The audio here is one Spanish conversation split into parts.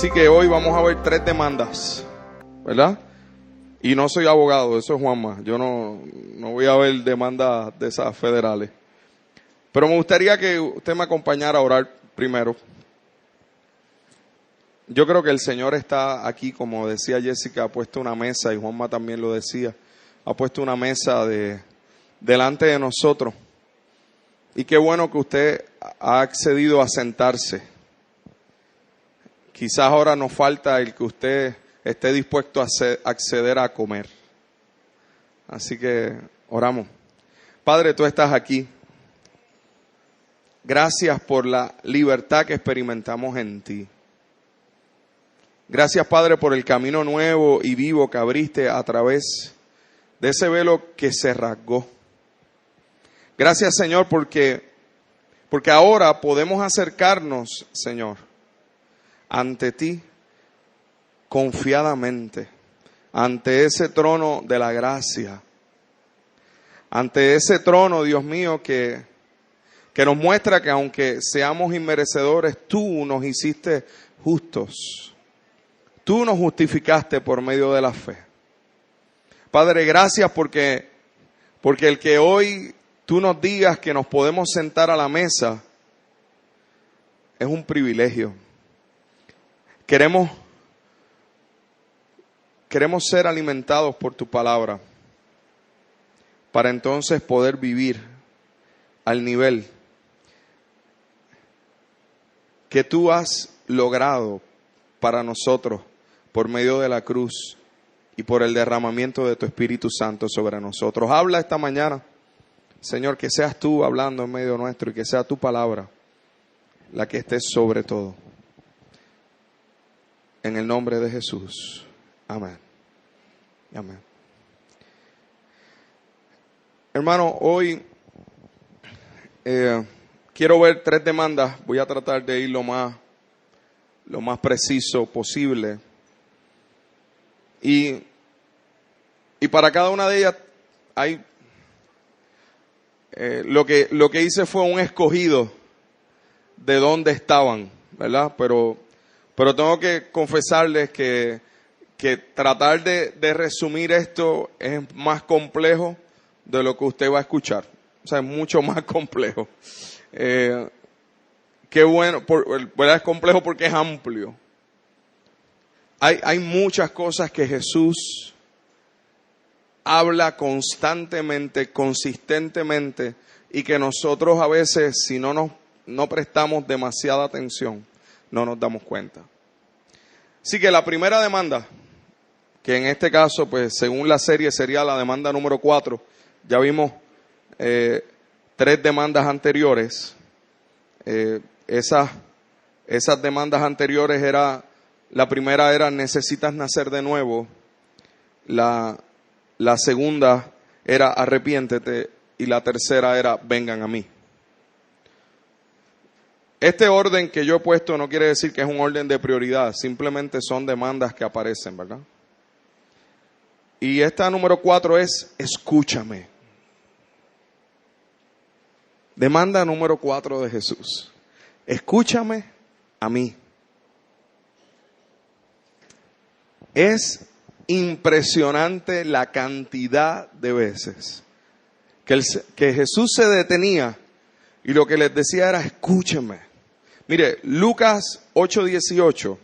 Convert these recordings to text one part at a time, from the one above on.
Así que hoy vamos a ver 3 demandas, ¿verdad? Y no soy abogado, eso es Juanma. Yo no voy a ver demandas de esas federales. Pero me gustaría que usted me acompañara a orar primero. Yo creo que el Señor está aquí, como decía Jessica, ha puesto una mesa, y Juanma también lo decía, ha puesto una mesa delante de nosotros. Y qué bueno que usted ha accedido a sentarse. Quizás ahora nos falta el que usted esté dispuesto a acceder a comer. Así que oramos. Padre, tú estás aquí. Gracias por la libertad que experimentamos en ti. Gracias, Padre, por el camino nuevo y vivo que abriste a través de ese velo que se rasgó. Gracias, Señor, porque ahora podemos acercarnos, Señor, ante ti confiadamente, ante ese trono de la gracia, ante ese trono, Dios mío, que nos muestra que aunque seamos inmerecedores, tú nos hiciste justos. Tú nos justificaste por medio de la fe. Padre, gracias porque el que hoy tú nos digas que nos podemos sentar a la mesa es un privilegio. Queremos ser alimentados por tu palabra para entonces poder vivir al nivel que tú has logrado para nosotros por medio de la cruz y por el derramamiento de tu Espíritu Santo sobre nosotros. Habla esta mañana, Señor, que seas tú hablando en medio nuestro y que sea tu palabra la que esté sobre todo. En el nombre de Jesús. Amén. Amén. Hermano, hoy quiero ver 3 demandas. Voy a tratar de ir lo más preciso posible. Y para cada una de ellas hay lo que hice fue un escogido de dónde estaban, ¿verdad? Pero tengo que confesarles que tratar de resumir esto es más complejo de lo que usted va a escuchar. O sea, es mucho más complejo. Qué bueno, ¿verdad? Es complejo porque es amplio. Hay muchas cosas que Jesús habla constantemente, consistentemente, y que nosotros a veces, si no prestamos demasiada atención, no nos damos cuenta. Así que la primera demanda, que en este caso, pues según la serie sería la demanda número 4, ya vimos 3 demandas anteriores. Esas demandas anteriores la primera era necesitas nacer de nuevo, la segunda era arrepiéntete y la tercera era vengan a mí. Este orden que yo he puesto no quiere decir que es un orden de prioridad, simplemente son demandas que aparecen, ¿verdad? Y esta número 4 es escúchame. Demanda número 4 de Jesús. Escúchame a mí. Es impresionante la cantidad de veces que Jesús se detenía y lo que les decía era escúchenme. Mire, Lucas 8:18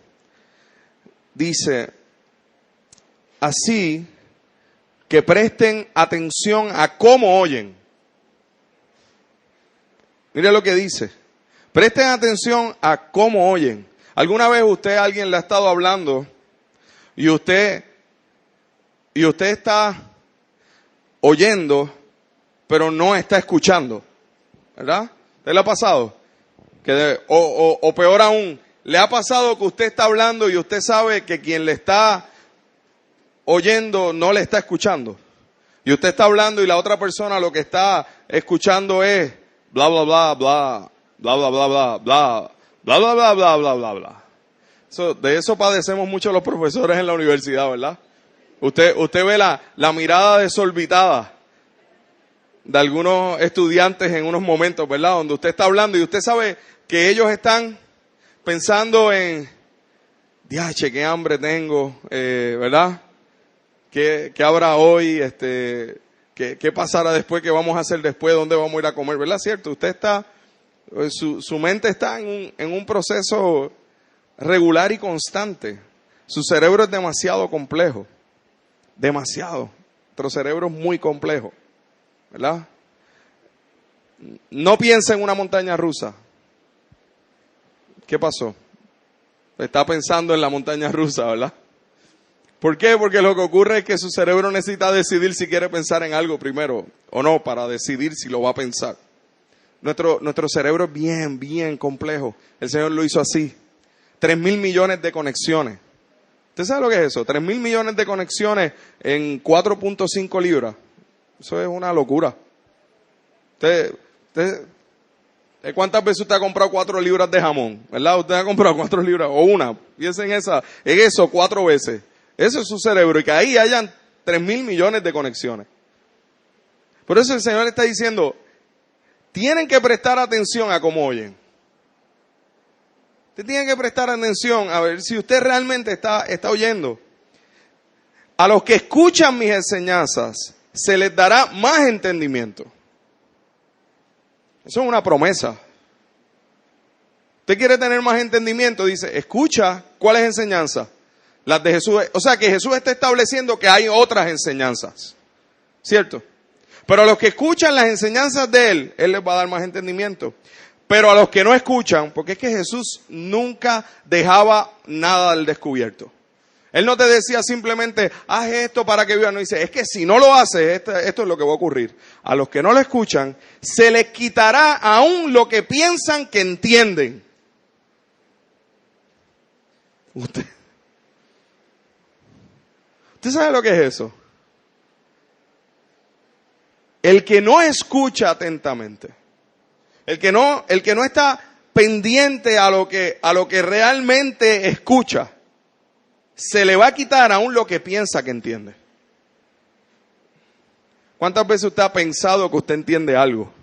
dice, así que presten atención a cómo oyen. Mire lo que dice, presten atención a cómo oyen. ¿Alguna vez alguien le ha estado hablando y usted está oyendo, pero no está escuchando? ¿Verdad? ¿Te le ha pasado? O peor aún, ¿le ha pasado que usted está hablando y usted sabe que quien le está oyendo no le está escuchando? Y usted está hablando y la otra persona lo que está escuchando es bla, bla, bla, bla, bla, bla, bla, bla, bla, bla, bla, bla, bla, bla, bla, bla. De eso padecemos mucho los profesores en la universidad, ¿verdad? Usted ve la mirada desorbitada de algunos estudiantes en unos momentos, ¿verdad? Donde usted está hablando y usted sabe que ellos están pensando en diache, qué hambre tengo, ¿verdad? ¿Qué habrá hoy? ¿Qué pasará después? ¿Qué vamos a hacer después? ¿Dónde vamos a ir a comer? ¿Verdad? ¿Cierto? Usted está, su mente está en un proceso regular y constante. Su cerebro es demasiado complejo. Demasiado. Nuestro cerebro es muy complejo. ¿Verdad? No piensa en una montaña rusa. ¿Qué pasó? Está pensando en la montaña rusa, ¿verdad? ¿Por qué? Porque lo que ocurre es que su cerebro necesita decidir si quiere pensar en algo primero o no, para decidir si lo va a pensar. Nuestro cerebro es bien complejo. El Señor lo hizo así. 3,000 millones de conexiones. ¿Usted sabe lo que es eso? 3,000 millones de conexiones en 4.5 libras. Eso es una locura. ¿Cuántas veces usted ha comprado 4 libras de jamón? ¿Verdad? Usted ha comprado 4 libras o una. Piensen en eso 4 veces. Eso es su cerebro, y que ahí hayan 3,000 millones de conexiones. Por eso el Señor está diciendo, tienen que prestar atención a cómo oyen. Usted tiene que prestar atención a ver si usted realmente está oyendo. A los que escuchan mis enseñanzas, se les dará más entendimiento. Eso es una promesa. Usted quiere tener más entendimiento, dice, escucha cuáles enseñanzas. Las de Jesús. O sea que Jesús está estableciendo que hay otras enseñanzas. ¿Cierto? Pero a los que escuchan las enseñanzas de Él les va a dar más entendimiento. Pero a los que no escuchan, porque es que Jesús nunca dejaba nada al descubierto. Él no te decía simplemente, haz esto para que vivas. No, dice, es que si no lo haces, esto es lo que va a ocurrir. A los que no lo escuchan, se les quitará aún lo que piensan que entienden. ¿Usted sabe lo que es eso? El que no escucha atentamente, el que no está pendiente a lo que realmente escucha, se le va a quitar aún lo que piensa que entiende. ¿Cuántas veces usted ha pensado que usted entiende algo?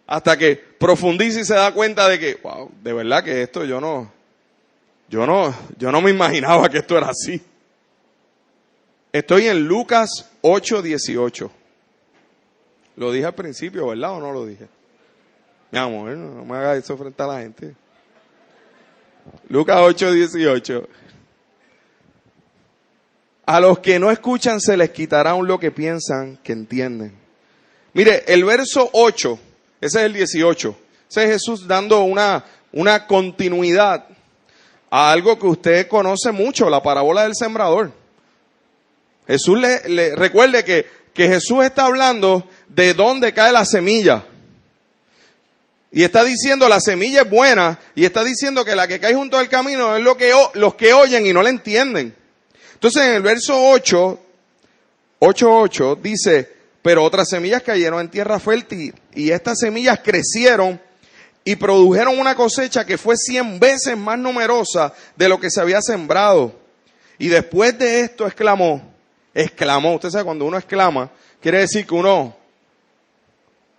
Hasta que profundiza y se da cuenta de que, wow, de verdad que esto yo no me imaginaba que esto era así. Estoy en Lucas 8:18. Lo dije al principio, ¿verdad? ¿O no lo dije? Mi amor, no me hagas eso frente a la gente. Lucas 8:18. A los que no escuchan se les quitará aún lo que piensan que entienden. Mire, el verso 8, ese es el 18. Ese es Jesús dando una continuidad a algo que usted conoce mucho, la parábola del sembrador. Jesús le recuerde que Jesús está hablando de dónde cae la semilla. Y está diciendo la semilla es buena, y está diciendo que la que cae junto al camino es los que oyen y no la entienden. Entonces en el verso 8:8 dice, pero otras semillas cayeron en tierra fértil, y estas semillas crecieron y produjeron una cosecha que fue 100 veces más numerosa de lo que se había sembrado. Y después de esto exclamó, usted sabe cuando uno exclama, quiere decir que uno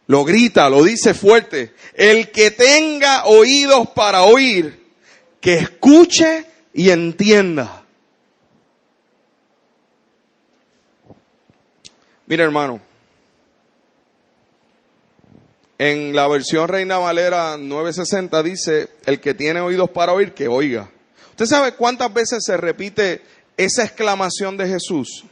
lo grita, lo dice fuerte. El que tenga oídos para oír, que escuche y entienda. Mira, hermano, en la versión Reina Valera 960 dice, el que tiene oídos para oír, que oiga. ¿Usted sabe cuántas veces se repite esa exclamación de Jesús?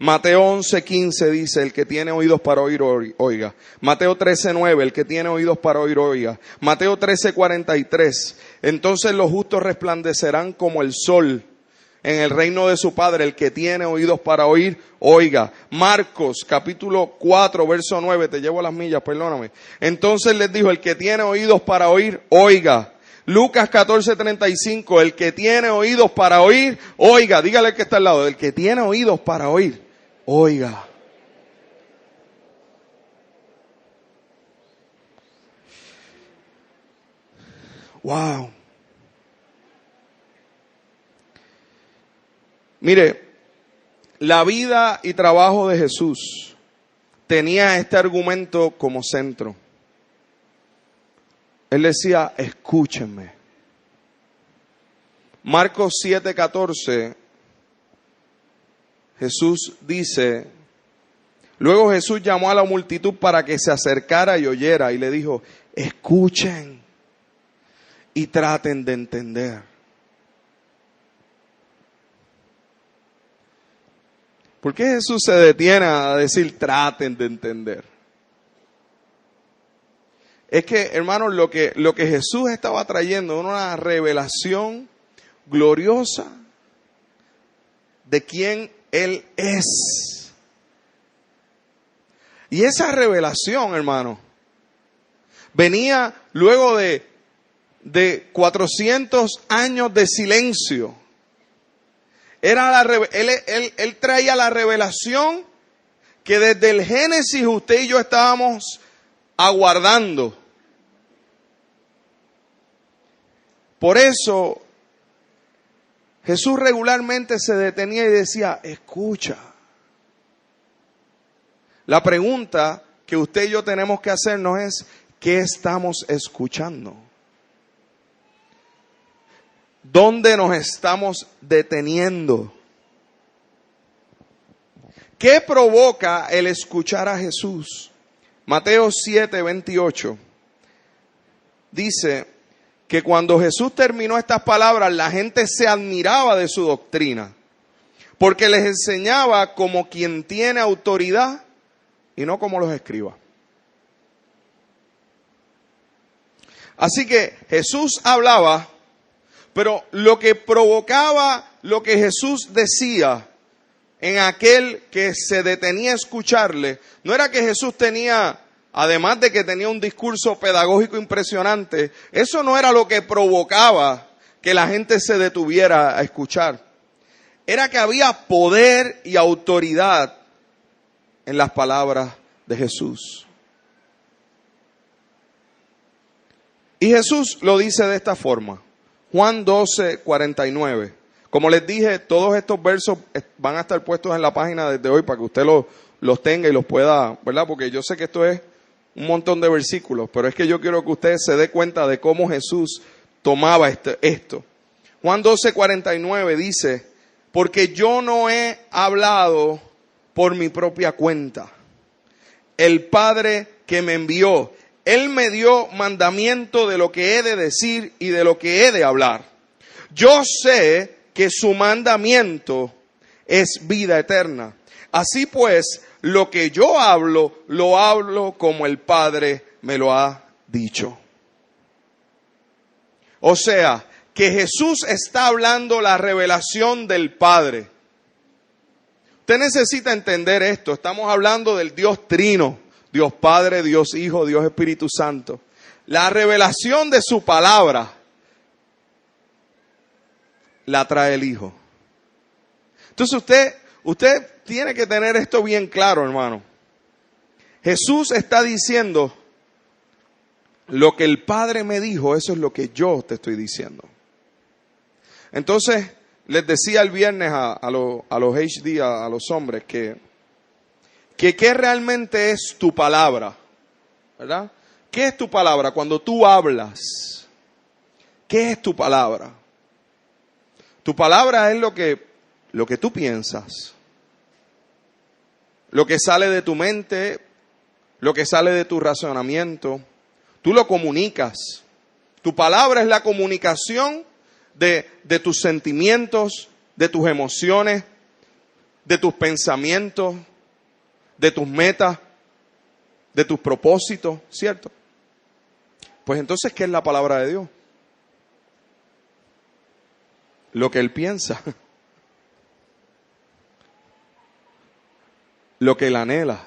Mateo 11:15 dice, el que tiene oídos para oír, oiga. Mateo 13:9, el que tiene oídos para oír, oiga. Mateo 13:43, entonces los justos resplandecerán como el sol en el reino de su Padre. El que tiene oídos para oír, oiga. Marcos capítulo 4 verso 9, te llevo a las millas, perdóname. Entonces les dijo, el que tiene oídos para oír, oiga. Lucas 14:35, el que tiene oídos para oír, oiga. Dígale al que está al lado, el que tiene oídos para oír, oiga. Wow. Mire, la vida y trabajo de Jesús tenía este argumento como centro. Él decía, escúchenme. Marcos 7:14, Jesús dice, luego Jesús llamó a la multitud para que se acercara y oyera y le dijo, escuchen y traten de entender. ¿Por qué Jesús se detiene a decir traten de entender? Es que, hermanos, lo que Jesús estaba trayendo era una revelación gloriosa de quién Él es. Y esa revelación, hermano, venía luego de 400 años de silencio. Él traía la revelación que desde el Génesis usted y yo estábamos aguardando. Por eso Jesús regularmente se detenía y decía, escucha. La pregunta que usted y yo tenemos que hacernos es, ¿qué estamos escuchando? ¿Dónde nos estamos deteniendo? ¿Qué provoca el escuchar a Jesús? Mateo 7:28 dice que cuando Jesús terminó estas palabras, la gente se admiraba de su doctrina, porque les enseñaba como quien tiene autoridad y no como los escribas. Así que Jesús hablaba, pero lo que provocaba lo que Jesús decía en aquel que se detenía a escucharle, no era que Jesús tenía, además de que tenía un discurso pedagógico impresionante, eso no era lo que provocaba que la gente se detuviera a escuchar. Era que había poder y autoridad en las palabras de Jesús. Y Jesús lo dice de esta forma. Juan 12:49. Como les dije, todos estos versos van a estar puestos en la página desde hoy para que usted los tenga y los pueda, ¿verdad? Porque yo sé que esto es un montón de versículos, pero es que yo quiero que usted se dé cuenta de cómo Jesús tomaba esto. Juan 12:49 dice, porque yo no he hablado por mi propia cuenta. El Padre que me envió, Él me dio mandamiento de lo que he de decir y de lo que he de hablar. Yo sé que su mandamiento es vida eterna. Así pues, lo que yo hablo, lo hablo como el Padre me lo ha dicho. O sea, que Jesús está hablando la revelación del Padre. Usted necesita entender esto. Estamos hablando del Dios Trino. Dios Padre, Dios Hijo, Dios Espíritu Santo. La revelación de su palabra la trae el Hijo. Entonces usted tiene que tener esto bien claro, hermano. Jesús está diciendo, lo que el Padre me dijo, eso es lo que yo te estoy diciendo. Entonces, les decía el viernes a los HD, a los hombres, que qué realmente es tu palabra, ¿verdad? ¿Qué es tu palabra? Cuando tú hablas, ¿qué es tu palabra? Tu palabra es lo que tú piensas, lo que sale de tu mente, lo que sale de tu razonamiento. Tú lo comunicas. Tu palabra es la comunicación de tus sentimientos, de tus emociones, de tus pensamientos, de tus metas, de tus propósitos, ¿cierto? Pues entonces, ¿qué es la palabra de Dios? Lo que Él piensa, lo que Él anhela,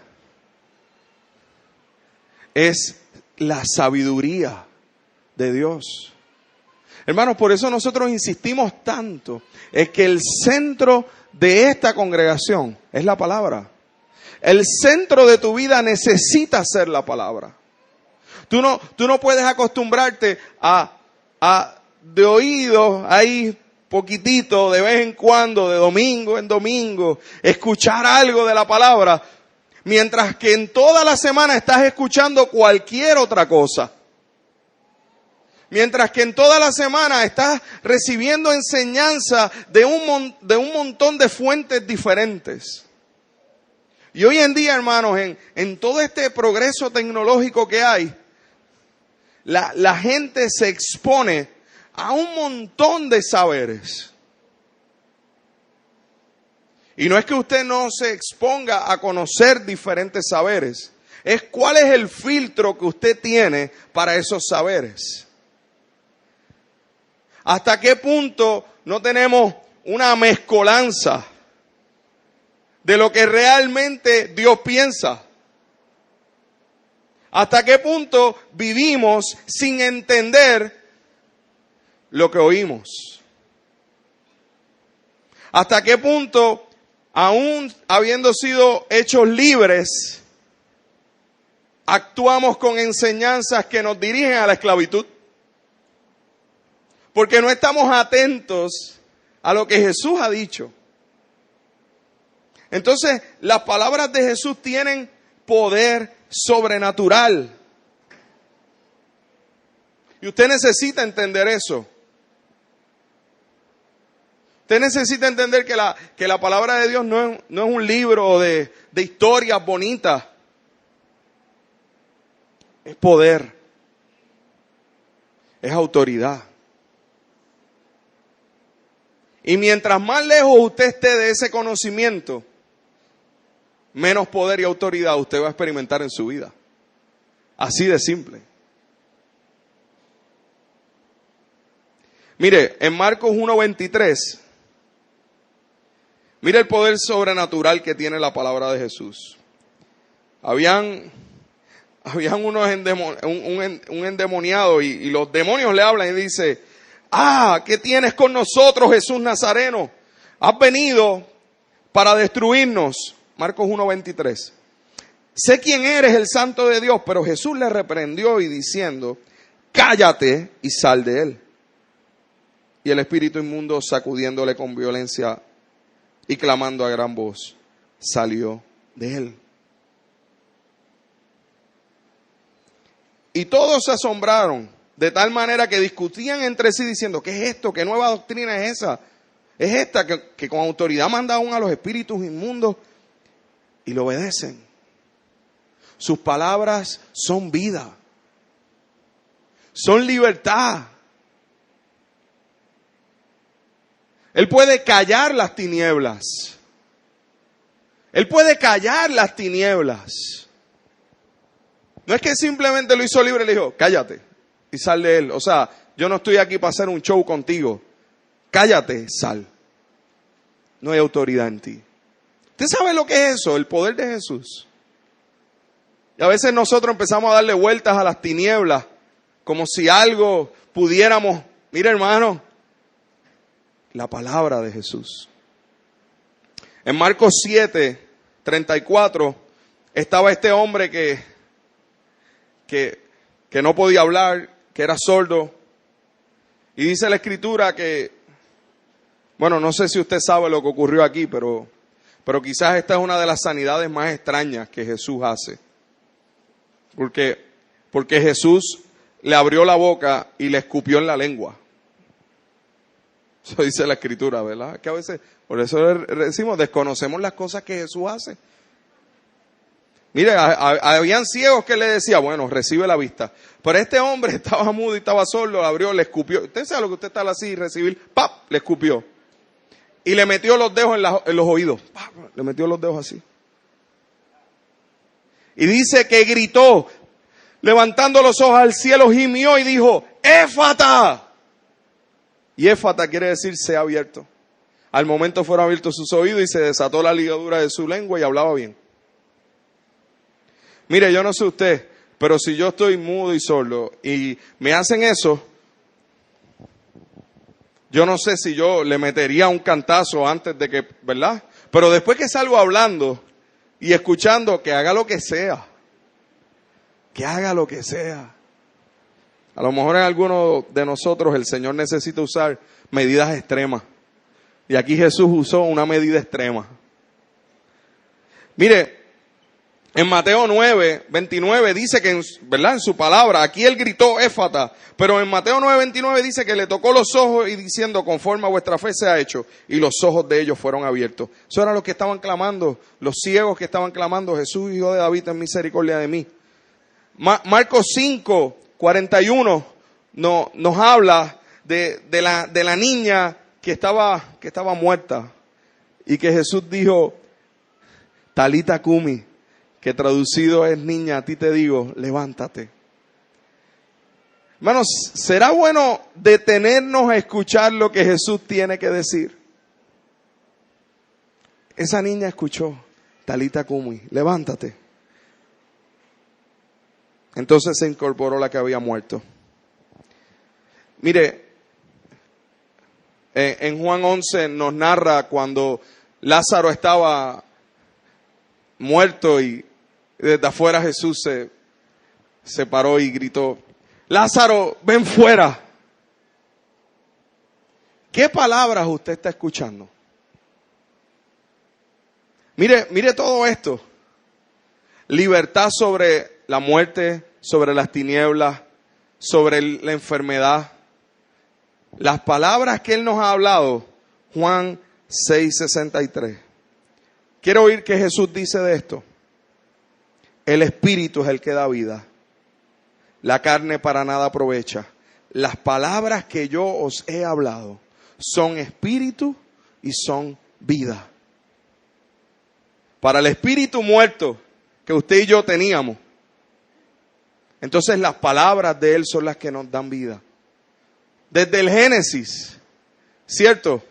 es la sabiduría de Dios. Hermanos, por eso nosotros insistimos tanto en que el centro de esta congregación es la palabra. El centro de tu vida necesita ser la palabra. Tú no puedes acostumbrarte a de oído ahí poquitito, de vez en cuando, de domingo en domingo, escuchar algo de la palabra, mientras que en toda la semana estás escuchando cualquier otra cosa. Mientras que en toda la semana estás recibiendo enseñanza de un montón de fuentes diferentes. Y hoy en día, hermanos, en todo este progreso tecnológico que hay, la gente se expone a un montón de saberes. Y no es que usted no se exponga a conocer diferentes saberes, es cuál es el filtro que usted tiene para esos saberes. ¿Hasta qué punto no tenemos una mezcolanza de lo que realmente Dios piensa? ¿Hasta qué punto vivimos sin entender lo que oímos? ¿Hasta qué punto, aún habiendo sido hechos libres, actuamos con enseñanzas que nos dirigen a la esclavitud? Porque no estamos atentos a lo que Jesús ha dicho. Entonces, las palabras de Jesús tienen poder sobrenatural. Y usted necesita entender eso. Usted necesita entender que la palabra de Dios no es un libro de historias bonitas. Es poder. Es autoridad. Y mientras más lejos usted esté de ese conocimiento, menos poder y autoridad usted va a experimentar en su vida. Así de simple. Mire, en Marcos 1:23, mire el poder sobrenatural que tiene la palabra de Jesús. Habían un endemoniado y los demonios le hablan y dice: ¿qué tienes con nosotros, Jesús Nazareno? Has venido para destruirnos. Marcos 1:23. Sé quién eres, el Santo de Dios. Pero Jesús le reprendió y diciendo: cállate y sal de él. Y el espíritu inmundo, sacudiéndole con violencia y clamando a gran voz, salió de él. Y todos se asombraron, de tal manera que discutían entre sí diciendo: ¿qué es esto? ¿Qué nueva doctrina es esa? Es esta que con autoridad manda aún a los espíritus inmundos y le obedecen. Sus palabras son vida, son libertad. Él puede callar las tinieblas. Él puede callar las tinieblas. No es que simplemente lo hizo libre y le dijo: cállate y sal de él. O sea, yo no estoy aquí para hacer un show contigo. Cállate, sal. No hay autoridad en ti. ¿Usted sabe lo que es eso? El poder de Jesús. Y a veces nosotros empezamos a darle vueltas a las tinieblas, como si algo pudiéramos. Mira, hermano, la palabra de Jesús. En Marcos 7:34 estaba este hombre que no podía hablar, que era sordo. Y dice la Escritura que, bueno, no sé si usted sabe lo que ocurrió aquí, pero quizás esta es una de las sanidades más extrañas que Jesús hace. Porque Jesús le abrió la boca y le escupió en la lengua. Eso dice la Escritura, ¿verdad? Que a veces, por eso decimos, desconocemos las cosas que Jesús hace. Mire, habían ciegos que le decía: bueno, recibe la vista. Pero este hombre estaba mudo y estaba sordo, lo abrió, le escupió. Usted sabe lo que usted está así y recibir, ¡pap!, le escupió. Y le metió los dedos en los oídos. ¡Pap!, le metió los dedos así. Y dice que gritó, levantando los ojos al cielo, gimió y dijo: ¡Éfata! Y éfata quiere decir sea abierto. Al momento fueron abiertos sus oídos y se desató la ligadura de su lengua y hablaba bien. Mire, yo no sé usted, pero si yo estoy mudo y sordo y me hacen eso, yo no sé si yo le metería un cantazo antes de que, ¿verdad? Pero después que salgo hablando y escuchando, que haga lo que sea. Que haga lo que sea. A lo mejor en algunos de nosotros el Señor necesita usar medidas extremas. Y aquí Jesús usó una medida extrema. Mire, En Mateo 9:29 dice que, ¿verdad? En su palabra, aquí él gritó éfata, pero en Mateo 9:29 dice que le tocó los ojos y diciendo, conforme a vuestra fe se ha hecho, y los ojos de ellos fueron abiertos. Eso era lo que estaban clamando, los ciegos que estaban clamando, Jesús, Hijo de David, ten misericordia de mí. Marcos 5:41 nos habla de la niña que estaba muerta, y que Jesús dijo, Talita Cumi, que traducido es niña, a ti te digo, levántate. Hermanos, ¿será bueno detenernos a escuchar lo que Jesús tiene que decir? Esa niña escuchó, Talita Cumi, levántate. Entonces se incorporó la que había muerto. Mire, en Juan 11 nos narra cuando Lázaro estaba muerto y desde afuera Jesús se paró y gritó, Lázaro, ven fuera. ¿Qué palabras usted está escuchando? Mire todo esto. Libertad sobre la muerte, sobre las tinieblas, sobre la enfermedad. Las palabras que Él nos ha hablado, Juan 6:63. Quiero oír qué Jesús dice de esto. El Espíritu es el que da vida. La carne para nada aprovecha. Las palabras que yo os he hablado son espíritu y son vida. Para el espíritu muerto que usted y yo teníamos, entonces las palabras de Él son las que nos dan vida. Desde el Génesis, ¿cierto?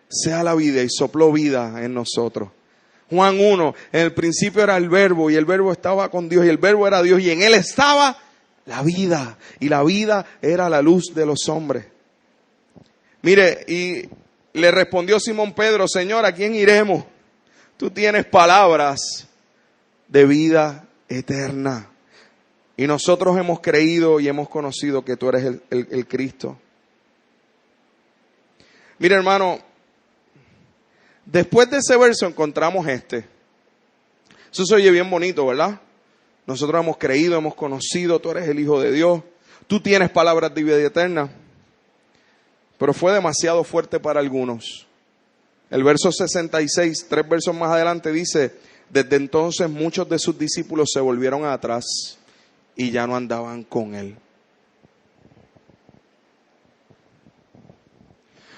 Sea la vida y sopló vida en nosotros. Juan 1, en el principio era el Verbo y el Verbo estaba con Dios y el Verbo era Dios y en Él estaba la vida y la vida era la luz de los hombres. Mire, y le respondió Simón Pedro, Señor, ¿a quién iremos? Tú tienes palabras de vida eterna. Y nosotros hemos creído y hemos conocido que tú eres el Cristo. Mire, hermano, después de ese verso encontramos este. Eso se oye bien bonito, ¿verdad? Nosotros hemos creído, hemos conocido, tú eres el Hijo de Dios. Tú tienes palabras de vida eterna. Pero fue demasiado fuerte para algunos. El verso 66, 3 versos más adelante dice, desde entonces muchos de sus discípulos se volvieron atrás y ya no andaban con Él.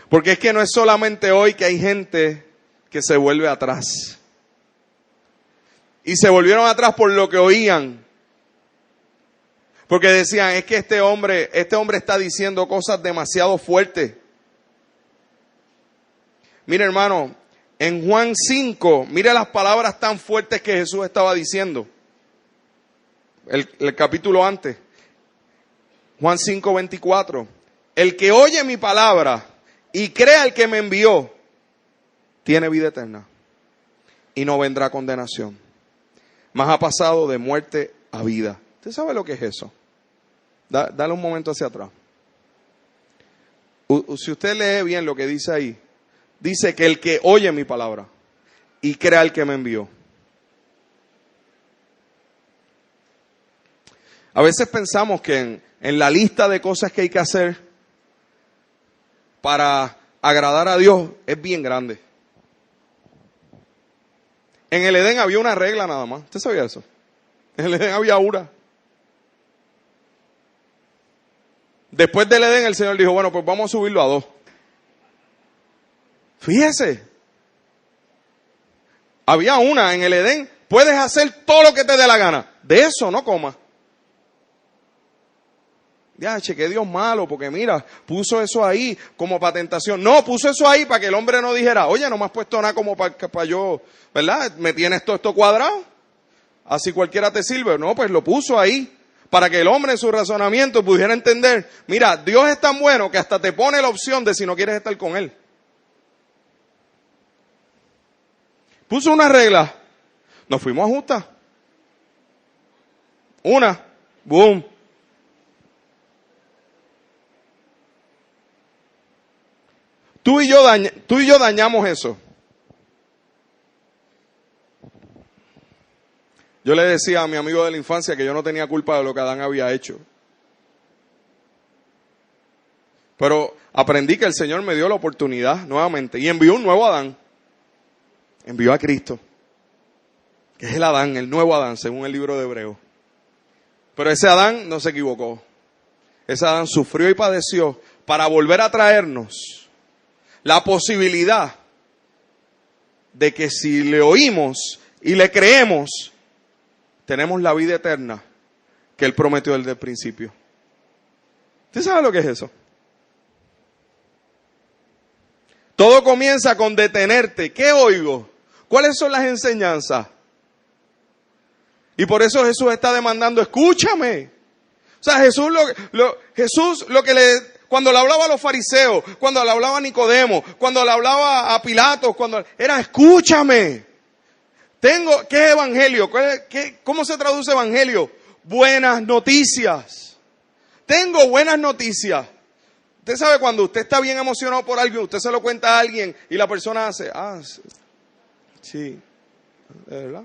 Porque es que no es solamente hoy que hay gente que se vuelve atrás. Y se volvieron atrás por lo que oían. Porque decían, es que este hombre está diciendo cosas demasiado fuertes. Mire, hermano, en Juan 5, mire las palabras tan fuertes que Jesús estaba diciendo. El capítulo antes. Juan 5:24. El que oye mi palabra y crea al que me envió, tiene vida eterna y no vendrá condenación, mas ha pasado de muerte a vida. ¿Usted sabe lo que es eso? Dale un momento hacia atrás. Si usted lee bien lo que dice ahí, dice que el que oye mi palabra y crea al que me envió. A veces pensamos que en la lista de cosas que hay que hacer para agradar a Dios es bien grande. En el Edén había una regla nada más. ¿Usted sabía eso? En el Edén había una. Después del Edén el Señor dijo, bueno, pues vamos a subirlo a 2. Fíjese. Había una en el Edén. Puedes hacer todo lo que te dé la gana. De eso no comas. Ya, que Dios malo, porque mira, puso eso ahí como para tentación. No, puso eso ahí para que el hombre no dijera, oye, no me has puesto nada como para yo, ¿verdad? Me tienes todo esto cuadrado. Así cualquiera te sirve. No, pues lo puso ahí para que el hombre en su razonamiento pudiera entender, mira, Dios es tan bueno que hasta te pone la opción de si no quieres estar con Él. Puso una regla. Nos fuimos a justas. Una. Boom. Tú y yo dañamos eso. Yo le decía a mi amigo de la infancia que yo no tenía culpa de lo que Adán había hecho. Pero aprendí que el Señor me dio la oportunidad nuevamente y envió un nuevo Adán. Envió a Cristo, que es el Adán, el nuevo Adán, según el libro de Hebreos. Pero ese Adán no se equivocó. Ese Adán sufrió y padeció para volver a traernos la posibilidad de que si le oímos y le creemos, tenemos la vida eterna que Él prometió desde el principio. ¿Usted sabe lo que es eso? Todo comienza con detenerte. ¿Qué oigo? ¿Cuáles son las enseñanzas? Y por eso Jesús está demandando, escúchame. O sea, Jesús cuando le hablaba a los fariseos, cuando le hablaba a Nicodemo, cuando le hablaba a Pilatos, era escúchame. ¿Qué es evangelio? ¿Cómo se traduce evangelio? Buenas noticias. Tengo buenas noticias. Usted sabe cuando usted está bien emocionado por algo, usted se lo cuenta a alguien y la persona hace, sí, ¿de verdad?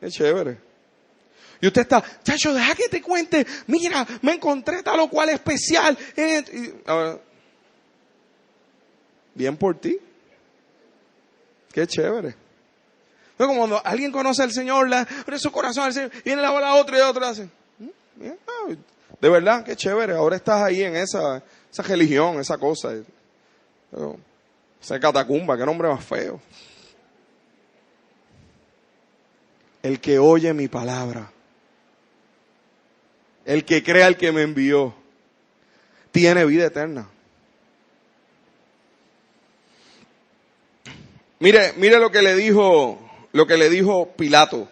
Qué chévere. Y usted está, chacho, deja que te cuente, mira, me encontré tal o cual especial. Bien por ti. Qué chévere. Pero como cuando alguien conoce al Señor, abre su corazón al Señor, y él le habla a otro y a otro hace, de verdad, qué chévere. Ahora estás ahí en esa religión, esa cosa. Esa catacumba, qué nombre más feo. El que oye mi palabra, el que crea al que me envió, tiene vida eterna. Mire lo que le dijo Pilato.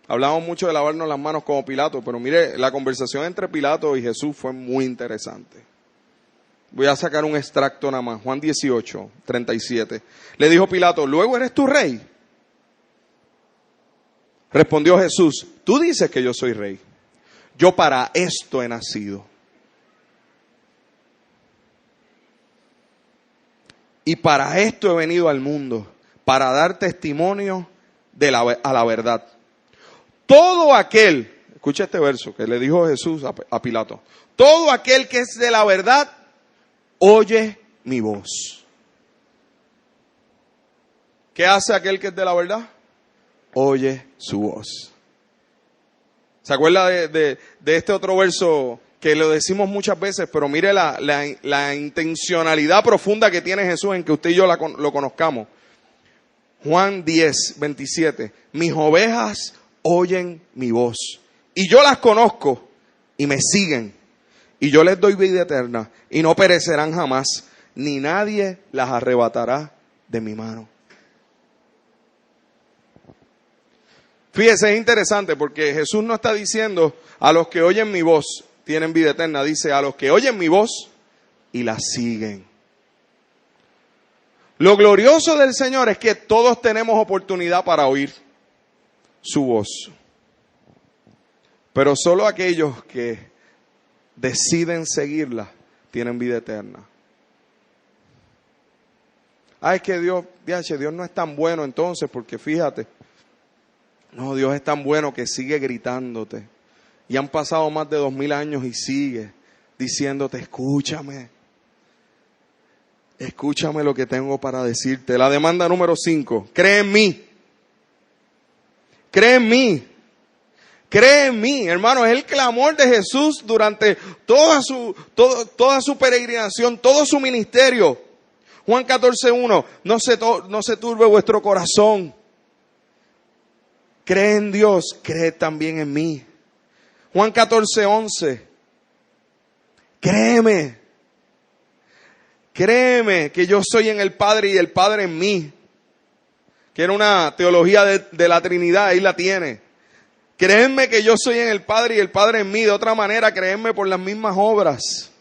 Hablamos mucho de lavarnos las manos como Pilato, pero mire, la conversación entre Pilato y Jesús fue muy interesante. Voy a sacar un extracto nada más. Juan 18, 37. Le dijo Pilato, ¿luego eres tú rey? Respondió Jesús, tú dices que yo soy rey. Yo para esto he nacido. Y para esto he venido al mundo, para dar testimonio a la verdad. Todo aquel, escucha este verso que le dijo Jesús a Pilato, todo aquel que es de la verdad, oye mi voz. ¿Qué hace aquel que es de la verdad? Oye su voz. ¿Se acuerda de este otro verso que lo decimos muchas veces, pero mire la intencionalidad profunda que tiene Jesús en que usted y yo lo conozcamos? Juan 10, 27. Mis ovejas oyen mi voz, y yo las conozco, y me siguen, y yo les doy vida eterna, y no perecerán jamás, ni nadie las arrebatará de mi mano. Fíjese, es interesante, porque Jesús no está diciendo, a los que oyen mi voz, tienen vida eterna. Dice, a los que oyen mi voz, y la siguen. Lo glorioso del Señor es que todos tenemos oportunidad para oír su voz. Pero solo aquellos que deciden seguirla tienen vida eterna. Es que Dios no es tan bueno entonces, porque fíjate, no, Dios es tan bueno que sigue gritándote. Y han pasado más de 2000 años y sigue diciéndote, escúchame lo que tengo para decirte. La demanda número 5, cree en mí. Cree en mí. Cree en mí, hermano. Es el clamor de Jesús durante toda su peregrinación, todo su ministerio. Juan 14:1, no se turbe vuestro corazón. Cree en Dios, cree también en mí. Juan 14:11, créeme que yo soy en el Padre y el Padre en mí. Que era una teología de la Trinidad, ahí la tiene. Créeme que yo soy en el Padre y el Padre en mí. De otra manera, créeme por las mismas obras.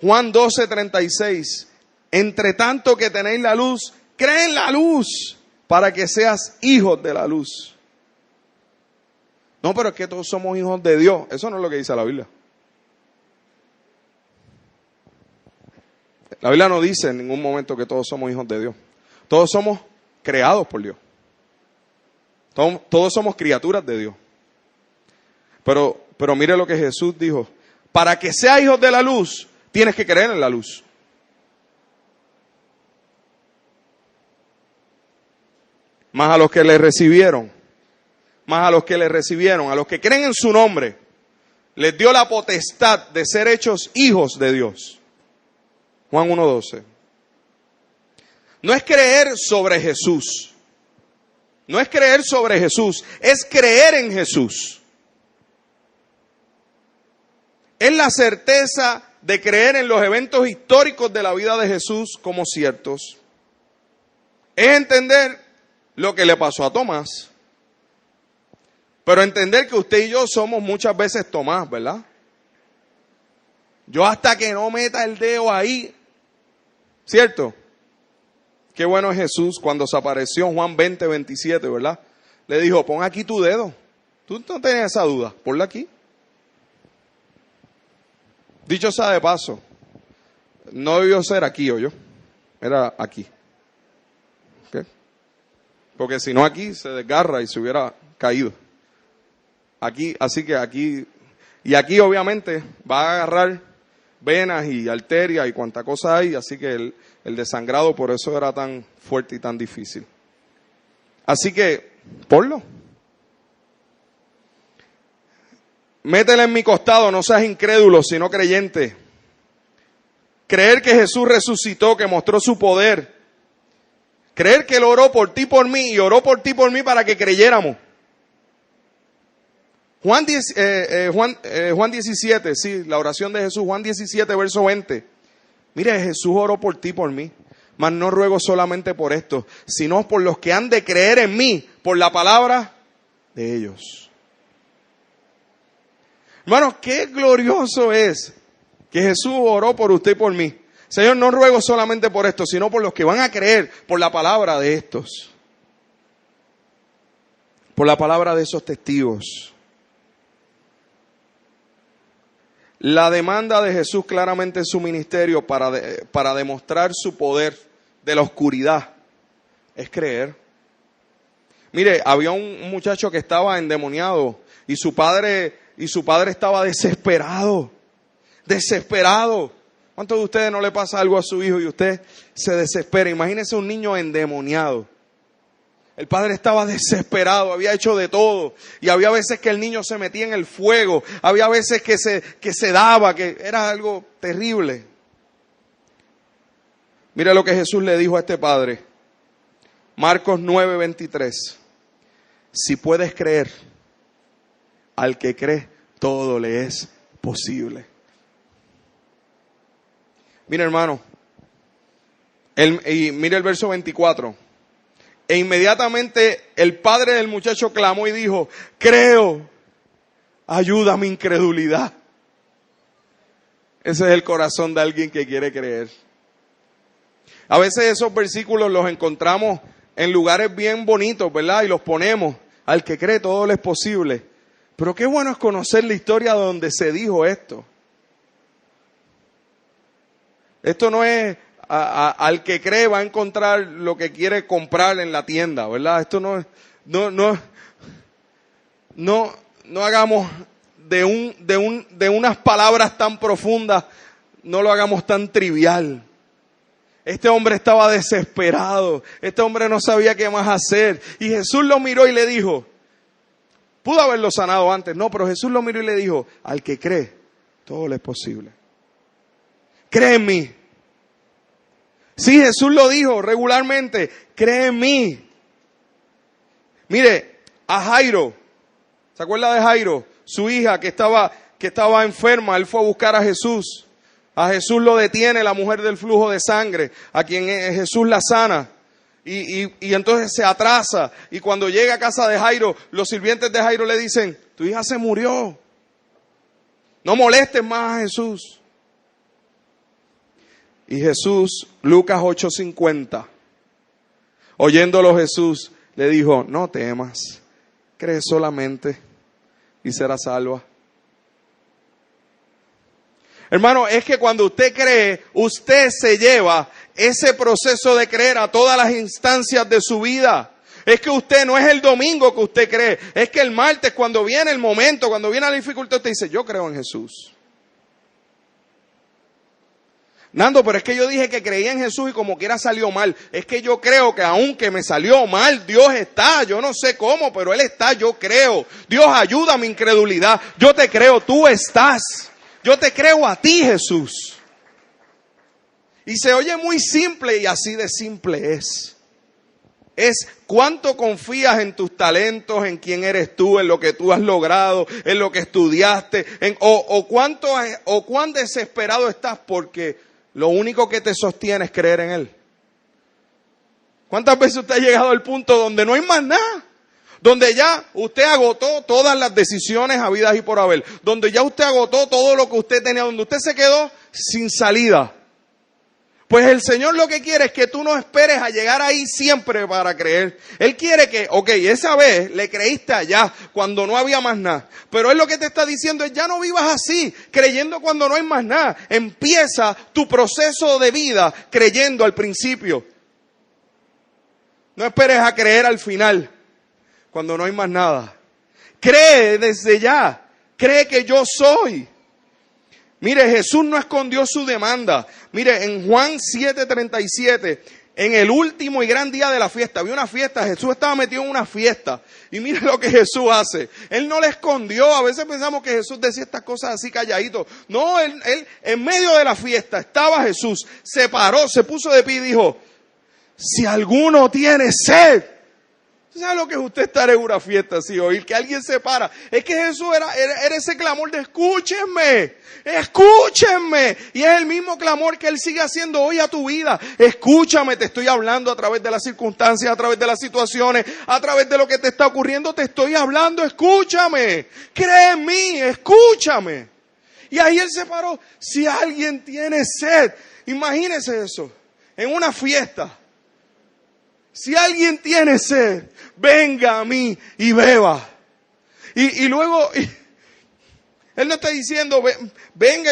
Juan 12:36, entre tanto que tenéis la luz, cree en la luz, para que seas hijos de la luz. No, pero es que todos somos hijos de Dios. Eso no es lo que dice la Biblia. La Biblia no dice en ningún momento que todos somos hijos de Dios. Todos somos creados por Dios. Todos somos criaturas de Dios. Pero mire lo que Jesús dijo. Para que seas hijos de la luz, tienes que creer en la luz. Más a los que le recibieron, a los que creen en su nombre, les dio la potestad de ser hechos hijos de Dios. Juan 1:12. No es creer sobre Jesús. No es creer sobre Jesús, es creer en Jesús. Es la certeza de creer en los eventos históricos de la vida de Jesús como ciertos. Es entender lo que le pasó a Tomás. Pero entender que usted y yo somos muchas veces Tomás, ¿verdad? Yo hasta que no meta el dedo ahí, ¿cierto? Qué bueno es Jesús cuando se apareció en Juan 20:27, ¿verdad? Le dijo, pon aquí tu dedo. Tú no tenías esa duda, ponla aquí. Dicho sea de paso, no debió ser aquí, ¿oyó? Era aquí. ¿Okay? Porque si no aquí se desgarra y se hubiera caído. Aquí, así que aquí, y aquí obviamente va a agarrar venas y arterias y cuanta cosa hay, así que el desangrado por eso era tan fuerte y tan difícil. Así que, ponlo. Métele en mi costado, no seas incrédulo, sino creyente. Creer que Jesús resucitó, que mostró su poder. Creer que Él oró por ti, por mí, y oró por ti, por mí, para que creyéramos. Juan 17, sí, la oración de Jesús, Juan 17, verso 20. Mire, Jesús oró por ti, por mí. Mas no ruego solamente por esto, sino por los que han de creer en mí, por la palabra de ellos. Hermanos, qué glorioso es que Jesús oró por usted y por mí. Señor, no ruego solamente por esto, sino por los que van a creer por la palabra de estos. Por la palabra de esos testigos. La demanda de Jesús claramente en su ministerio para demostrar su poder de la oscuridad es creer. Mire, había un muchacho que estaba endemoniado y su padre estaba desesperado. ¿Cuántos de ustedes no le pasa algo a su hijo y usted se desespera? Imagínense un niño endemoniado. El padre estaba desesperado, había hecho de todo. Y había veces que el niño se metía en el fuego. Había veces que se daba, que era algo terrible. Mira lo que Jesús le dijo a este padre. Marcos 9:23. Si puedes creer, al que cree, todo le es posible. Mira, hermano. Y mira el verso 24. E inmediatamente el padre del muchacho clamó y dijo, creo, ayuda a mi incredulidad. Ese es el corazón de alguien que quiere creer. A veces esos versículos los encontramos en lugares bien bonitos, ¿verdad? Y los ponemos, al que cree todo le es posible. Pero qué bueno es conocer la historia donde se dijo esto. Esto no es... al que cree va a encontrar lo que quiere comprar en la tienda, ¿verdad? Esto no hagamos de unas palabras tan profundas, no lo hagamos tan trivial. Este hombre estaba desesperado, este hombre no sabía qué más hacer, y Jesús lo miró y le dijo, pudo haberlo sanado antes, no, pero Jesús lo miró y le dijo, al que cree, todo le es posible. Cree en mí. Sí, Jesús lo dijo regularmente, cree en mí. Mire, a Jairo, ¿se acuerda de Jairo? Su hija que estaba enferma, él fue a buscar a Jesús. A Jesús lo detiene la mujer del flujo de sangre, a quien Jesús la sana. Y entonces se atrasa. Y cuando llega a casa de Jairo, los sirvientes de Jairo le dicen, tu hija se murió. No molestes más a Jesús. Y Jesús, Lucas 8:50, oyéndolo Jesús, le dijo, no temas, cree solamente y serás salva. Hermano, es que cuando usted cree, usted se lleva ese proceso de creer a todas las instancias de su vida. Es que usted no es el domingo que usted cree. Es que el martes, cuando viene el momento, cuando viene la dificultad, usted dice, yo creo en Jesús. Nando, pero es que yo dije que creía en Jesús y como quiera salió mal. Es que yo creo que aunque me salió mal, Dios está. Yo no sé cómo, pero Él está, yo creo. Dios ayuda a mi incredulidad. Yo te creo, tú estás. Yo te creo a ti, Jesús. Y se oye muy simple y así de simple es. Es cuánto confías en tus talentos, en quién eres tú, en lo que tú has logrado, en lo que estudiaste, o cuán desesperado estás porque lo único que te sostiene es creer en Él. ¿Cuántas veces usted ha llegado al punto donde no hay más nada? Donde ya usted agotó todas las decisiones habidas y por haber. Donde ya usted agotó todo lo que usted tenía. Donde usted se quedó sin salida. Pues el Señor lo que quiere es que tú no esperes a llegar ahí siempre para creer. Él quiere que, esa vez le creíste allá cuando no había más nada. Pero Él lo que te está diciendo es ya no vivas así, creyendo cuando no hay más nada. Empieza tu proceso de vida creyendo al principio. No esperes a creer al final, cuando no hay más nada. Cree desde ya. Cree que yo soy. Mire, Jesús no escondió su demanda. Mire, en Juan 7:37, en el último y gran día de la fiesta, había una fiesta, Jesús estaba metido en una fiesta. Y mire lo que Jesús hace. Él no le escondió. A veces pensamos que Jesús decía estas cosas así calladito. No, él en medio de la fiesta estaba Jesús. Se paró, se puso de pie y dijo, si alguno tiene sed. ¿Sabe lo que es usted estar en una fiesta así, oír que alguien se para? Es que Jesús era ese clamor de escúchenme, escúchenme. Y es el mismo clamor que Él sigue haciendo hoy a tu vida. Escúchame, te estoy hablando a través de las circunstancias, a través de las situaciones, a través de lo que te está ocurriendo. Te estoy hablando, escúchame. Cree en mí, escúchame. Y ahí Él se paró. Si alguien tiene sed, imagínese eso, en una fiesta. Si alguien tiene sed, venga a mí y beba. Y luego, Él no está diciendo, venga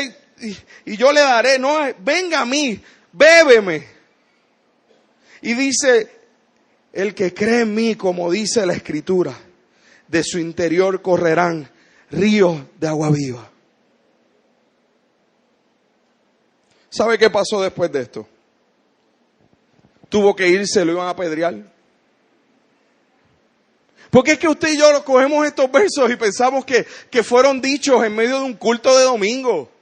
y yo le daré. No, venga a mí, bébeme. Y dice, el que cree en mí, como dice la Escritura, de su interior correrán ríos de agua viva. ¿Sabe qué pasó después de esto? Tuvo que irse, lo iban a apedrear. Porque es que usted y yo cogemos estos versos y pensamos que fueron dichos en medio de un culto de domingo.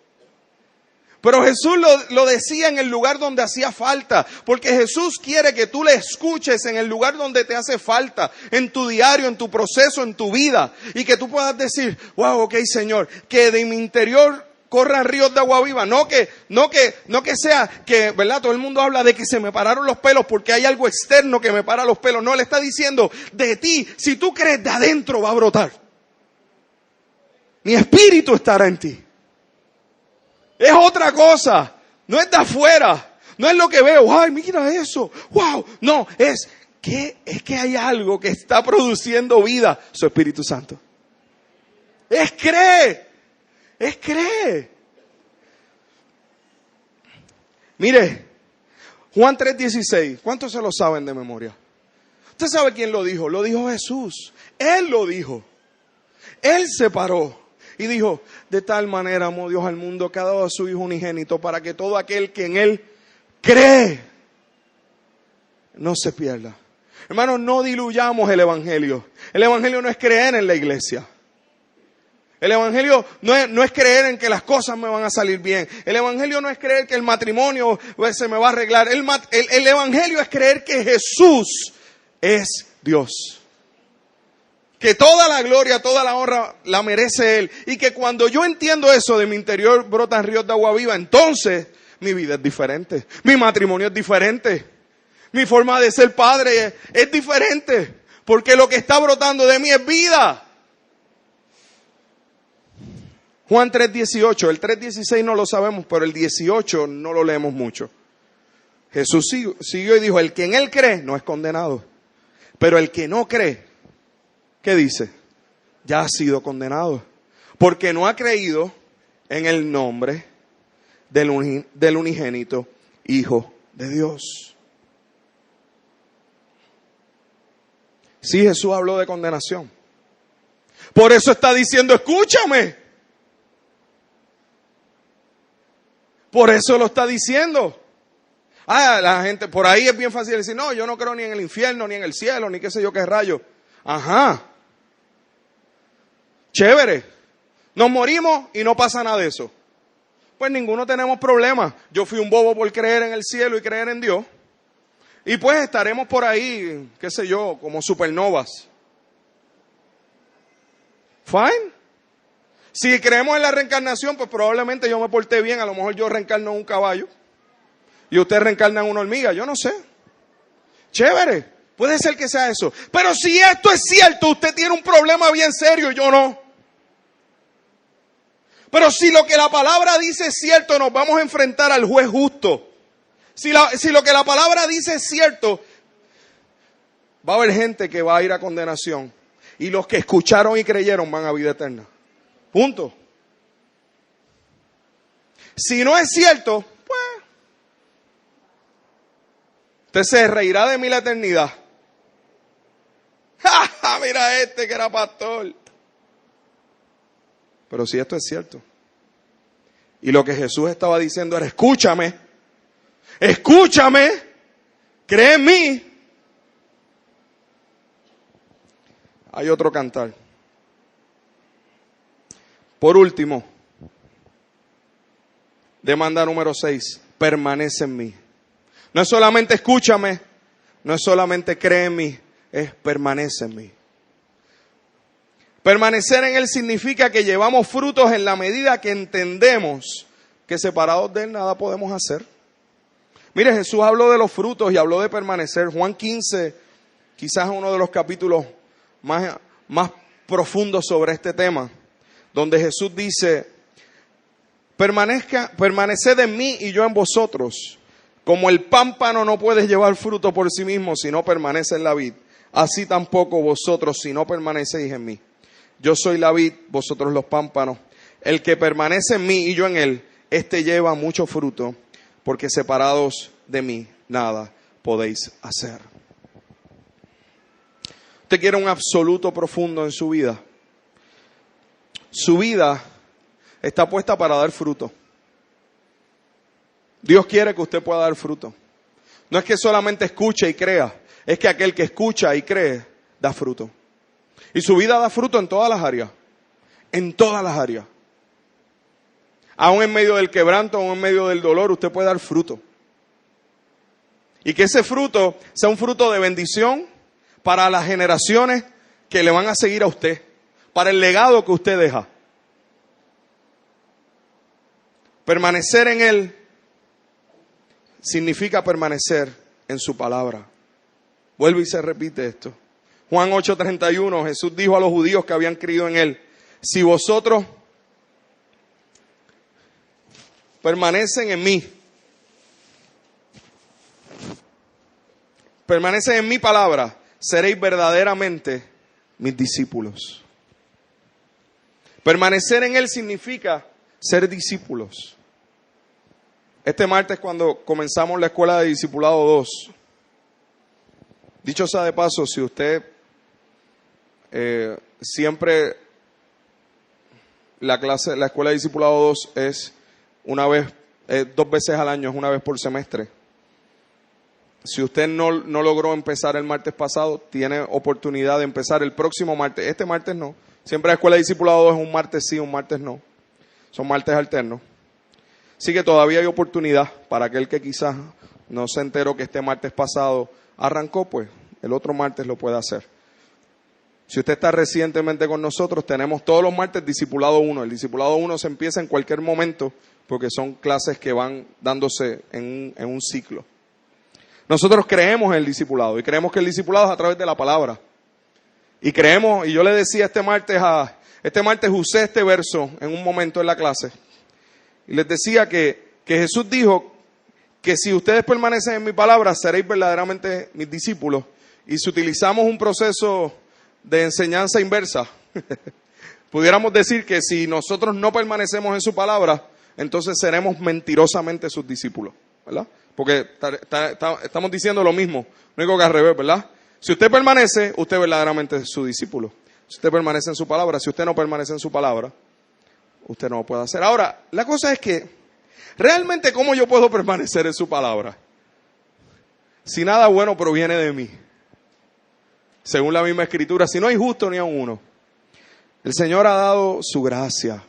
Pero Jesús lo decía en el lugar donde hacía falta. Porque Jesús quiere que tú le escuches en el lugar donde te hace falta. En tu diario, en tu proceso, en tu vida. Y que tú puedas decir, wow, ok Señor, que de mi interior corran ríos de agua viva. No que sea que, ¿verdad? Todo el mundo habla de que se me pararon los pelos porque hay algo externo que me para los pelos. No, Él está diciendo, de ti, si tú crees, de adentro va a brotar. Mi espíritu estará en ti. Es otra cosa. No es de afuera. No es lo que veo. Ay, mira eso. Wow. No, es que hay algo que está produciendo vida. Su Espíritu Santo. Es cree. Mire, Juan 3:16, ¿cuántos se lo saben de memoria? ¿Usted sabe quién lo dijo? Lo dijo Jesús. Él lo dijo. Él se paró y dijo, de tal manera amó Dios al mundo que ha dado a su Hijo unigénito para que todo aquel que en Él cree no se pierda. Hermanos, no diluyamos el Evangelio. El Evangelio no es creer en la iglesia. El Evangelio no es creer en que las cosas me van a salir bien. El Evangelio no es creer que el matrimonio se me va a arreglar. El Evangelio es creer que Jesús es Dios. Que toda la gloria, toda la honra la merece Él. Y que cuando yo entiendo eso, de mi interior brotan ríos de agua viva, entonces mi vida es diferente. Mi matrimonio es diferente. Mi forma de ser padre es diferente. Porque lo que está brotando de mí es vida. Juan 3:18, el 3:16 no lo sabemos, pero el 18 no lo leemos mucho. Jesús siguió y dijo, el que en Él cree no es condenado. Pero el que no cree, ¿qué dice? Ya ha sido condenado. Porque no ha creído en el nombre del unigénito Hijo de Dios. Sí, Jesús habló de condenación. Por eso está diciendo, escúchame. Por eso lo está diciendo. La gente, por ahí es bien fácil decir, no, yo no creo ni en el infierno, ni en el cielo, ni qué sé yo qué rayo. Ajá. Chévere. Nos morimos y no pasa nada de eso. Pues ninguno tenemos problemas. Yo fui un bobo por creer en el cielo y creer en Dios. Y pues estaremos por ahí, qué sé yo, como supernovas. Fine. Si creemos en la reencarnación, pues probablemente yo me porté bien. A lo mejor yo reencarno en un caballo. Y usted reencarna en una hormiga, yo no sé. Chévere, puede ser que sea eso. Pero si esto es cierto, usted tiene un problema bien serio y yo no. Pero si lo que la palabra dice es cierto, nos vamos a enfrentar al juez justo. Si lo que la palabra dice es cierto, va a haber gente que va a ir a condenación. Y los que escucharon y creyeron van a vida eterna. Punto. Si no es cierto, pues usted se reirá de mí la eternidad. ¡Ja, ja! Mira este que era pastor. Pero si esto es cierto. Y lo que Jesús estaba diciendo era, escúchame, cree en mí. Hay otro cantar. Por último, demanda número 6, permanece en mí. No es solamente escúchame, no es solamente cree en mí, es permanece en mí. Permanecer en Él significa que llevamos frutos en la medida que entendemos que separados de Él nada podemos hacer. Mire, Jesús habló de los frutos y habló de permanecer. Juan 15, quizás uno de los capítulos más profundos sobre este tema, donde Jesús dice, permaneced en mí y yo en vosotros. Como el pámpano no puede llevar fruto por sí mismo si no permanece en la vid, así tampoco vosotros si no permanecéis en mí. Yo soy la vid, vosotros los pámpanos. El que permanece en mí y yo en él, este lleva mucho fruto, porque separados de mí nada podéis hacer. Usted quiere un absoluto profundo en su vida. Su vida está puesta para dar fruto. Dios quiere que usted pueda dar fruto. No es que solamente escuche y crea, es que aquel que escucha y cree da fruto. Y su vida da fruto en todas las áreas. En todas las áreas. Aún en medio del quebranto, aún en medio del dolor, usted puede dar fruto. Y que ese fruto sea un fruto de bendición para las generaciones que le van a seguir a usted. Para el legado que usted deja. Permanecer en Él significa permanecer en su palabra. Vuelve y se repite esto. Juan 8:31, Jesús dijo a los judíos que habían creído en Él, si vosotros permanecen en mí, permanecen en mi palabra, seréis verdaderamente mis discípulos. Permanecer en Él significa ser discípulos. Este martes cuando comenzamos la escuela de discipulado 2, dicho sea de paso, si usted siempre la escuela de discipulado 2 es una vez, 2 veces al año, es una vez por semestre. Si usted no logró empezar el martes pasado, tiene oportunidad de empezar el próximo martes. Este martes no. Siempre la escuela de discipulado 2 es un martes sí, un martes no. Son martes alternos. Así que todavía hay oportunidad para aquel que quizás no se enteró que este martes pasado arrancó, pues el otro martes lo puede hacer. Si usted está recientemente con nosotros, tenemos todos los martes discipulado 1. El discipulado 1 se empieza en cualquier momento porque son clases que van dándose en un ciclo. Nosotros creemos en el discipulado y creemos que el discipulado es a través de la palabra. Y creemos, y yo le decía este martes usé este verso en un momento en la clase. Y les decía que Jesús dijo que si ustedes permanecen en mi palabra, seréis verdaderamente mis discípulos. Y si utilizamos un proceso de enseñanza inversa, pudiéramos decir que si nosotros no permanecemos en su palabra, entonces seremos mentirosamente sus discípulos, ¿verdad? Porque estamos diciendo lo mismo, lo único que al revés, ¿verdad? Si usted permanece, usted verdaderamente es su discípulo. Si usted permanece en su palabra, si usted no permanece en su palabra, usted no lo puede hacer. Ahora, la cosa es que, realmente, ¿cómo yo puedo permanecer en su palabra? Si nada bueno proviene de mí. Según la misma Escritura, si no hay justo ni a uno. El Señor ha dado su gracia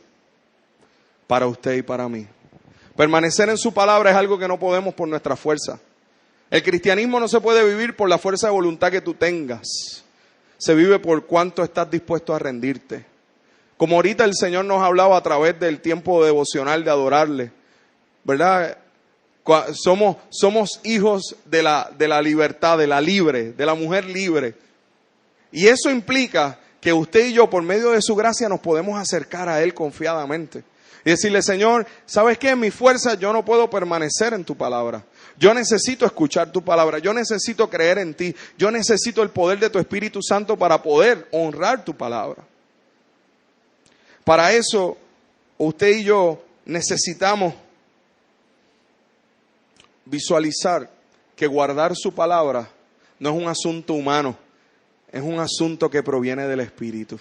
para usted y para mí. Permanecer en su palabra es algo que no podemos por nuestra fuerza. El cristianismo no se puede vivir por la fuerza de voluntad que tú tengas. Se vive por cuánto estás dispuesto a rendirte. Como ahorita el Señor nos hablaba a través del tiempo devocional de adorarle, ¿verdad? Somos hijos de la libertad, de la mujer libre. Y eso implica que usted y yo, por medio de su gracia, nos podemos acercar a Él confiadamente. Y decirle, Señor, ¿sabes qué? En mi fuerza yo no puedo permanecer en tu palabra. Yo necesito escuchar tu palabra. Yo necesito creer en ti. Yo necesito el poder de tu Espíritu Santo para poder honrar tu palabra. Para eso, usted y yo necesitamos visualizar que guardar su palabra no es un asunto humano. Es un asunto que proviene del Espíritu.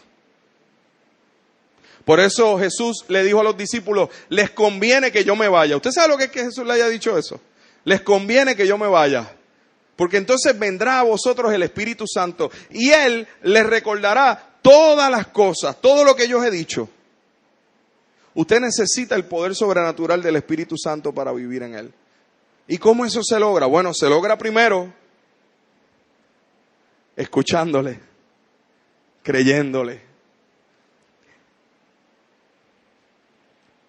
Por eso Jesús le dijo a los discípulos, les conviene que yo me vaya. ¿Usted sabe lo que es que Jesús le haya dicho eso? Les conviene que yo me vaya. Porque entonces vendrá a vosotros el Espíritu Santo y Él les recordará todas las cosas, todo lo que yo os he dicho. Usted necesita el poder sobrenatural del Espíritu Santo para vivir en Él. ¿Y cómo eso se logra? Bueno, se logra primero escuchándole, creyéndole.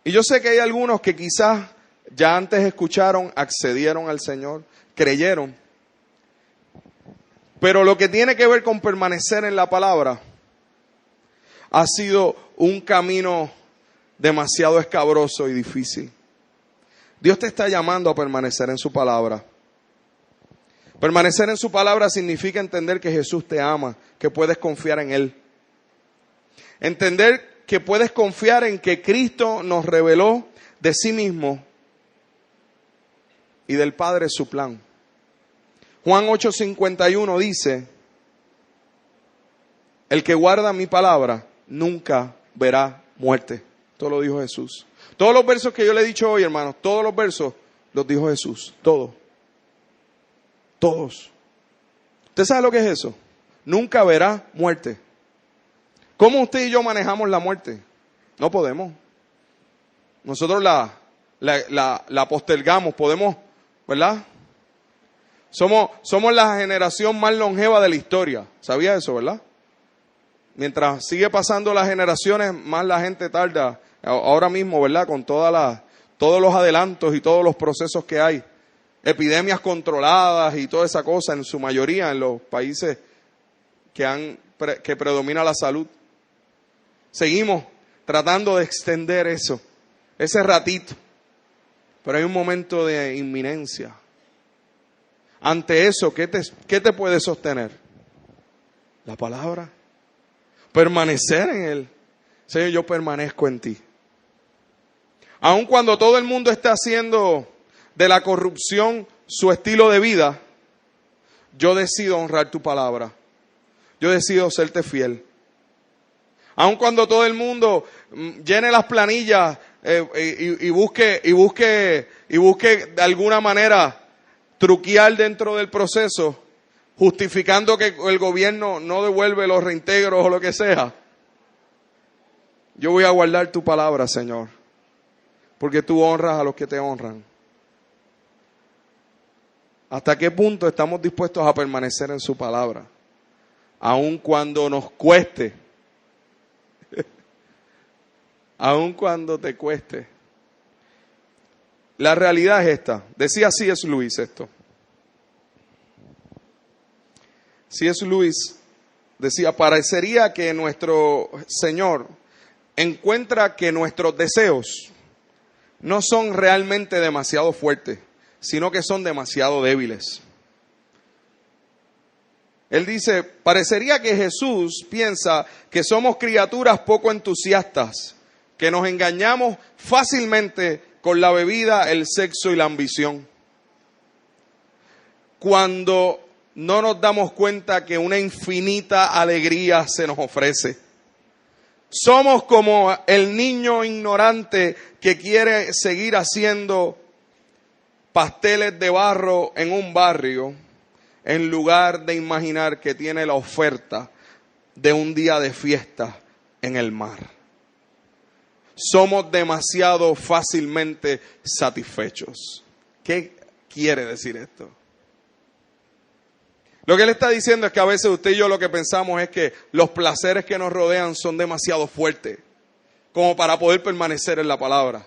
Y yo sé que hay algunos que quizás ya antes escucharon, accedieron al Señor, creyeron. Pero lo que tiene que ver con permanecer en la palabra ha sido un camino demasiado escabroso y difícil. Dios te está llamando a permanecer en su palabra. Permanecer en su palabra significa entender que Jesús te ama, que puedes confiar en Él. Entender que puedes confiar en que Cristo nos reveló de sí mismo y del Padre su plan. Juan 8:51 dice, el que guarda mi palabra nunca verá muerte. Esto lo dijo Jesús. Todos los versos que yo le he dicho hoy, hermanos, todos los versos los dijo Jesús. Todos. Todos. ¿Usted sabe lo que es eso? Nunca verá muerte. ¿Cómo usted y yo manejamos la muerte? No podemos. Nosotros la postergamos, podemos, ¿verdad? Somos la generación más longeva de la historia. ¿Sabía eso, verdad? Mientras sigue pasando las generaciones, más la gente tarda. Ahora mismo, ¿verdad? Con todos los adelantos y todos los procesos que hay. Epidemias controladas y toda esa cosa, en su mayoría, en los países que predomina la salud. Seguimos tratando de extender ese ratito. Pero hay un momento de inminencia. Ante eso, ¿qué te puede sostener? La palabra. Permanecer en Él. Señor, yo permanezco en ti. Aun cuando todo el mundo está haciendo de la corrupción su estilo de vida, yo decido honrar tu palabra. Yo decido serte fiel. Aun cuando todo el mundo llene las planillas y busque de alguna manera truquear dentro del proceso, justificando que el gobierno no devuelve los reintegros o lo que sea, yo voy a guardar tu palabra, Señor, porque tú honras a los que te honran. ¿Hasta qué punto estamos dispuestos a permanecer en su palabra? Aun cuando nos cueste. Aun cuando te cueste. La realidad es esta. Decía C.S. Lewis esto. C.S. Lewis decía, parecería que nuestro Señor encuentra que nuestros deseos no son realmente demasiado fuertes, sino que son demasiado débiles. Él dice, parecería que Jesús piensa que somos criaturas poco entusiastas, que nos engañamos fácilmente con la bebida, el sexo y la ambición. Cuando no nos damos cuenta que una infinita alegría se nos ofrece. Somos como el niño ignorante que quiere seguir haciendo pasteles de barro en un barrio, en lugar de imaginar que tiene la oferta de un día de fiesta en el mar. Somos demasiado fácilmente satisfechos. ¿Qué quiere decir esto? Lo que él está diciendo es que a veces usted y yo lo que pensamos es que los placeres que nos rodean son demasiado fuertes como para poder permanecer en la palabra.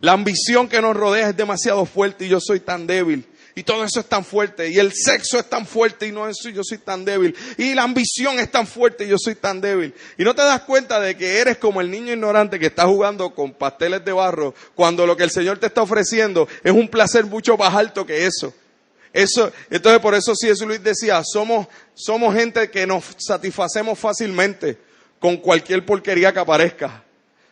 La ambición que nos rodea es demasiado fuerte y yo soy tan débil. Y todo eso es tan fuerte. Y el sexo es tan fuerte y no eso, yo soy tan débil. Y la ambición es tan fuerte y yo soy tan débil. Y no te das cuenta de que eres como el niño ignorante que está jugando con pasteles de barro cuando lo que el Señor te está ofreciendo es un placer mucho más alto que eso. Entonces por eso C.S. Lewis decía, somos gente que nos satisfacemos fácilmente con cualquier porquería que aparezca,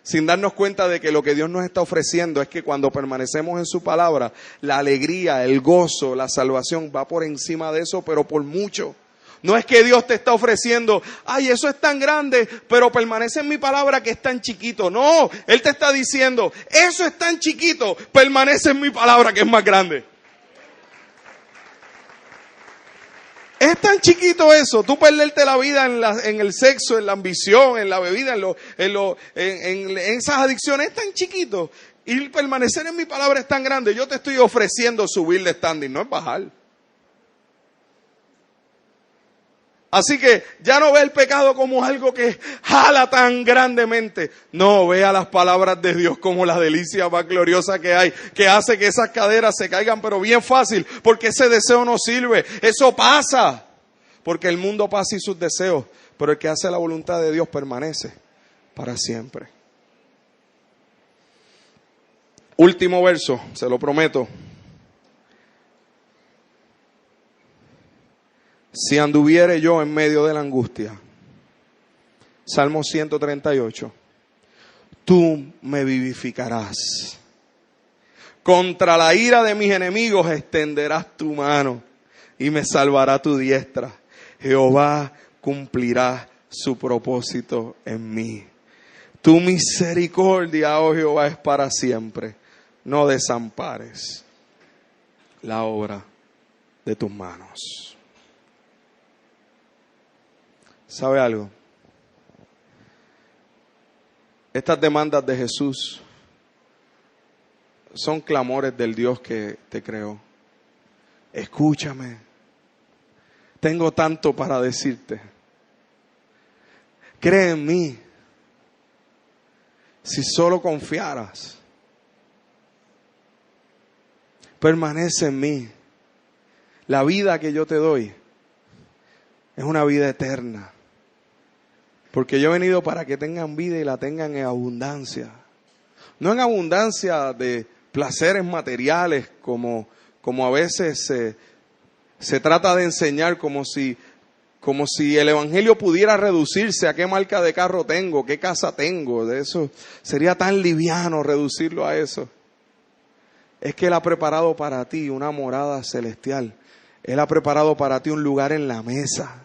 sin darnos cuenta de que lo que Dios nos está ofreciendo es que cuando permanecemos en su palabra, la alegría, el gozo, la salvación va por encima de eso, pero por mucho. No es que Dios te está ofreciendo, ay, eso es tan grande, pero permanece en mi palabra que es tan chiquito. No, Él te está diciendo, eso es tan chiquito, permanece en mi palabra que es más grande. Es tan chiquito eso, tú perderte la vida en el sexo, en la ambición, en la bebida, en esas adicciones, es tan chiquito. Y permanecer en mi palabra es tan grande. Yo te estoy ofreciendo subir de standing, no es bajar. Así que ya no ve el pecado como algo que jala tan grandemente. No, ve a las palabras de Dios como la delicia más gloriosa que hay, que hace que esas caderas se caigan, pero bien fácil, porque ese deseo no sirve. Eso pasa, porque el mundo pasa y sus deseos, pero el que hace la voluntad de Dios permanece para siempre. Último verso, se lo prometo. Si anduviere yo en medio de la angustia, Salmo 138, tú me vivificarás. Contra la ira de mis enemigos extenderás tu mano y me salvará tu diestra. Jehová cumplirá su propósito en mí. Tu misericordia, oh Jehová, es para siempre. No desampares la obra de tus manos. ¿Sabe algo? Estas demandas de Jesús son clamores del Dios que te creó. Escúchame. Tengo tanto para decirte. Cree en mí. Si solo confiaras. Permanece en mí. La vida que yo te doy es una vida eterna. Porque yo he venido para que tengan vida y la tengan en abundancia. No en abundancia de placeres materiales como a veces se trata de enseñar, como si el evangelio pudiera reducirse a qué marca de carro tengo, qué casa tengo. De eso sería tan liviano reducirlo a eso. Es que Él ha preparado para ti una morada celestial. Él ha preparado para ti un lugar en la mesa.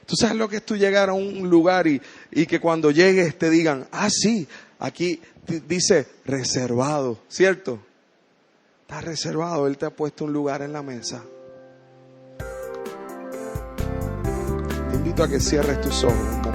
¿Tú sabes lo que es tú llegar a un lugar y que cuando llegues te digan, ah, sí, aquí dice reservado, ¿cierto? Está reservado, Él te ha puesto un lugar en la mesa. Te invito a que cierres tus ojos.